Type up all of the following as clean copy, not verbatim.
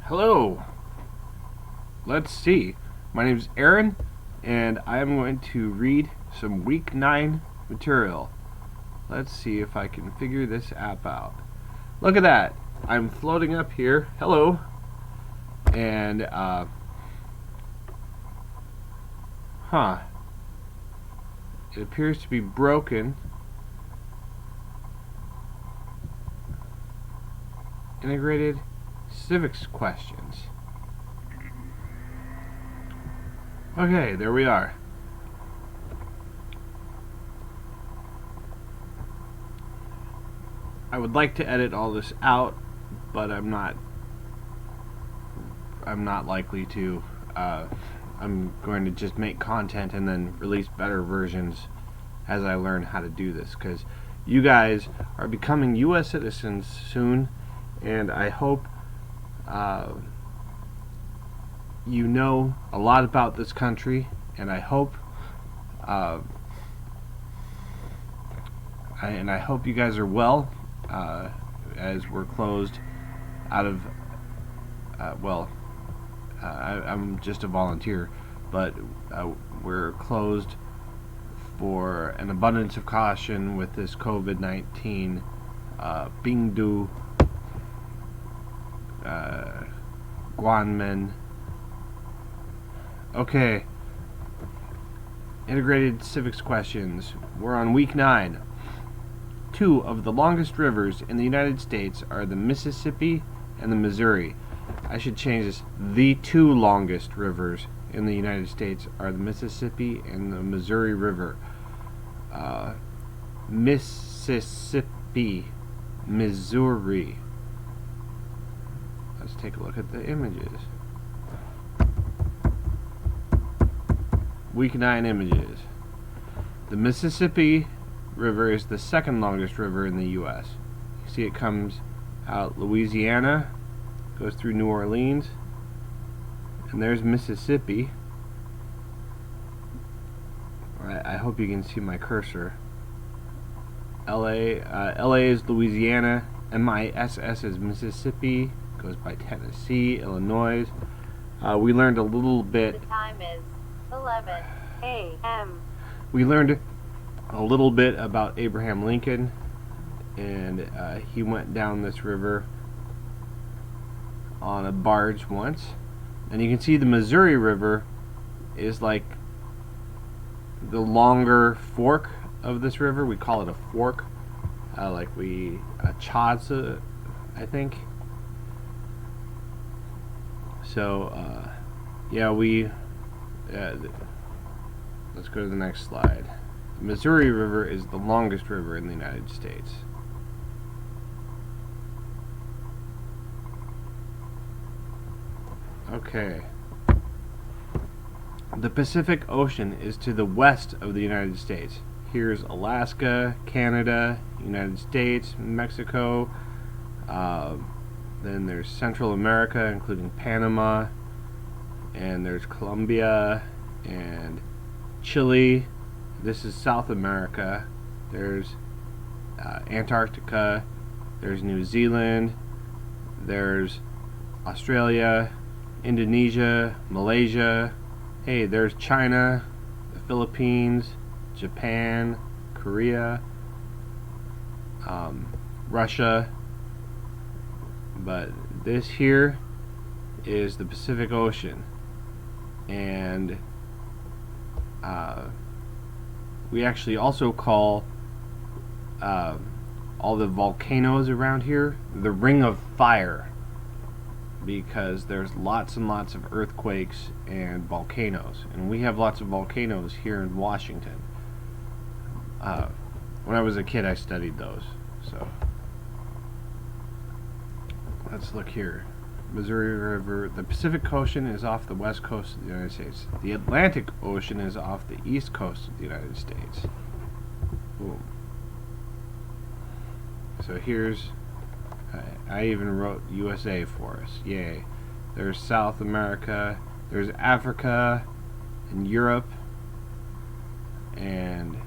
Hello. Let's see. My name is Aaron, and I'm going to read some Week 9 material. Let's see if I can figure this app out. Look at that. I'm floating up here. Hello. And, it appears to be broken. Integrated civics questions. Okay, there we are. I would like to edit all this out, but I'm not likely to. I'm going to just make content and then release better versions as I learn how to do this, because you guys are becoming U.S. citizens soon, and I hope you know a lot about this country, and I hope you guys are well, as we're closed out of I'm just a volunteer, but we're closed for an abundance of caution with this COVID-19 Bingdu Guanmen. Okay, integrated civics questions. We're on week 9. 2 of the longest rivers in the United States are the Mississippi and the Missouri. I should change this. The 2 longest rivers in the United States are the Mississippi and the Missouri River. Mississippi, Missouri. Let's take a look at the images. Week 9 images. The Mississippi River is the second longest river in the U.S. You see it comes out Louisiana, goes through New Orleans, and there's Mississippi. I hope you can see my cursor. LA is Louisiana, MISS is Mississippi, goes by Tennessee, Illinois. We learned a little bit. The time is 11 a.m. We learned a little bit about Abraham Lincoln, and he went down this river on a barge once. And you can see the Missouri River is like the longer fork of this river. We call it a fork, a chadza, I think. So let's go to the next slide. The Missouri River is the longest river in the United States. Okay. The Pacific Ocean is to the west of the United States. Here's Alaska, Canada, United States, Mexico. Then there's Central America, including Panama. And there's Colombia and Chile. This is South America. There's Antarctica. There's New Zealand. There's Australia, Indonesia, Malaysia. Hey, there's China, the Philippines, Japan, Korea, Russia. But this here is the Pacific Ocean, and we actually also call all the volcanoes around here the Ring of Fire, because there's lots and lots of earthquakes and volcanoes, and we have lots of volcanoes here in Washington. When I was a kid, I studied those. So let's look here. Missouri River. The Pacific Ocean is off the west coast of the United States. The Atlantic Ocean is off the east coast of the United States. Boom. So here's, I even wrote USA for us. Yay. There's South America, there's Africa, and Europe, and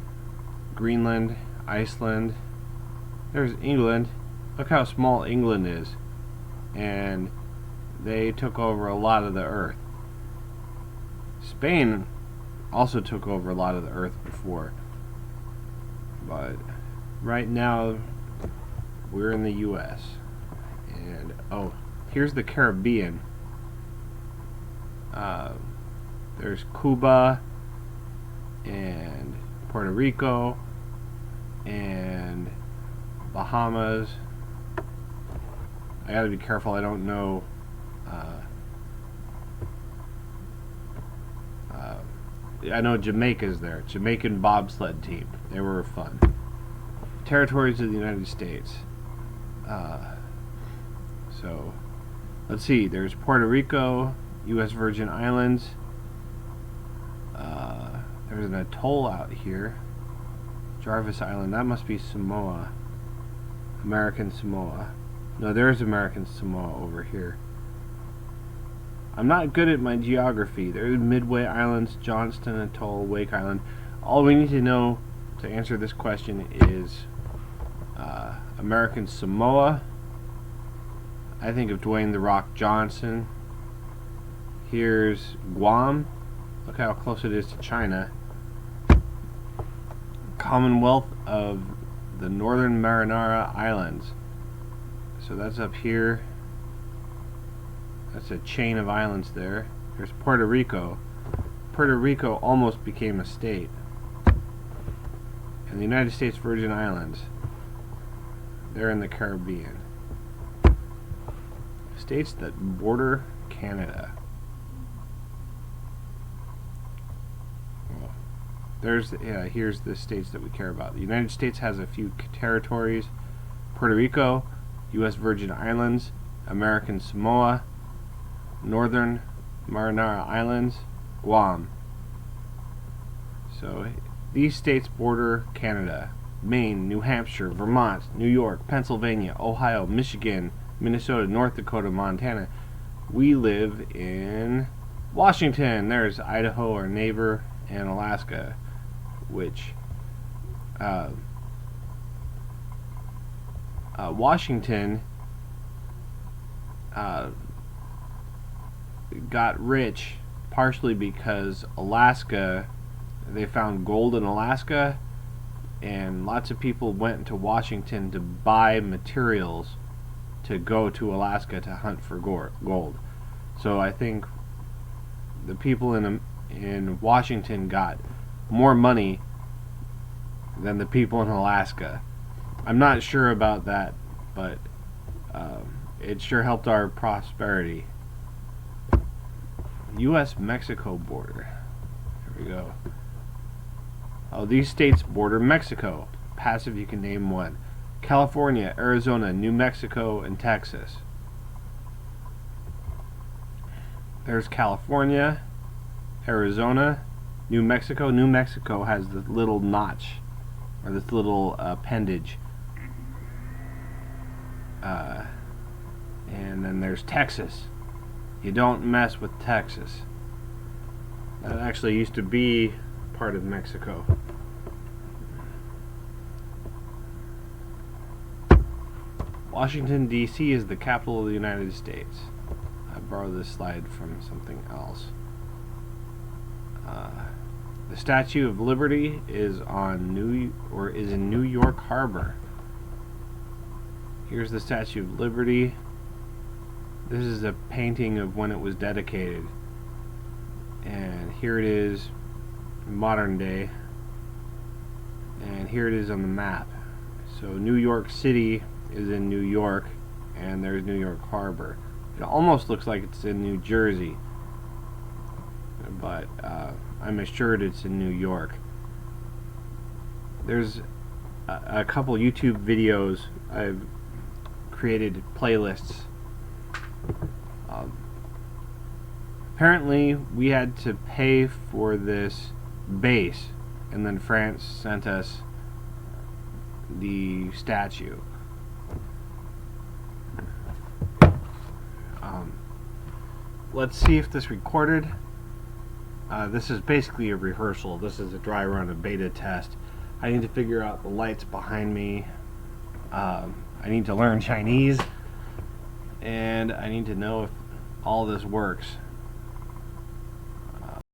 Greenland, Iceland. There's England. Look how small England is. And they took over a lot of the earth. Spain also took over a lot of the earth before. But right now, we're in the U.S. And, oh, here's the Caribbean. There's Cuba and Puerto Rico and Bahamas. I gotta be careful, I don't know I know Jamaica's there. Jamaican bobsled team. They were fun. Territories of the United States. So, let's see. There's Puerto Rico, U.S. Virgin Islands. There's an atoll out here. Jarvis Island. That must be Samoa. American Samoa. No, there's American Samoa over here. I'm not good at my geography. There's Midway Islands, Johnston Atoll, Wake Island. All we need to know to answer this question is American Samoa. I think of Dwayne "The Rock" Johnson. Here's Guam. Look how close it is to China. Commonwealth of the Northern Marinara Islands. So that's up here. That's a chain of islands there. There's Puerto Rico. Puerto Rico almost became a state. And the United States Virgin Islands. They're in the Caribbean. States that border Canada. Here's the states that we care about. The United States has a few territories. Puerto Rico, U.S. Virgin Islands, American Samoa, Northern Marinara Islands, Guam. So these states border Canada. Maine, New Hampshire, Vermont, New York, Pennsylvania, Ohio, Michigan, Minnesota, North Dakota, Montana. We live in Washington. There's Idaho, our neighbor, and Alaska, which Washington got rich partially because Alaska, they found gold in Alaska, and lots of people went to Washington to buy materials to go to Alaska to hunt for gold. So I think the people in Washington got more money than the people in Alaska. I'm not sure about that, but it sure helped our prosperity. U.S.-Mexico border. Here we go. Oh, these states border Mexico. Passive, you can name one. California, Arizona, New Mexico, and Texas. There's California, Arizona, New Mexico. New Mexico has the little notch, or this little appendage. And then there's Texas. You don't mess with Texas. That actually used to be part of Mexico. Washington, D.C. is the capital of the United States. I borrowed this slide from something else. The Statue of Liberty is in New York Harbor. Here's the Statue of Liberty. This is a painting of when it was dedicated. And here it is in modern day. And here it is on the map. So New York City is in New York, and there's New York Harbor. It almost looks like it's in New Jersey, but I'm assured it's in New York. There's a couple YouTube videos. I've created playlists. Apparently we had to pay for this base, and then France sent us the statue. Let's see if this recorded. This is basically a rehearsal. This is a dry run, a beta test. I need to figure out the lights behind me. I need to learn Chinese, and I need to know if all this works.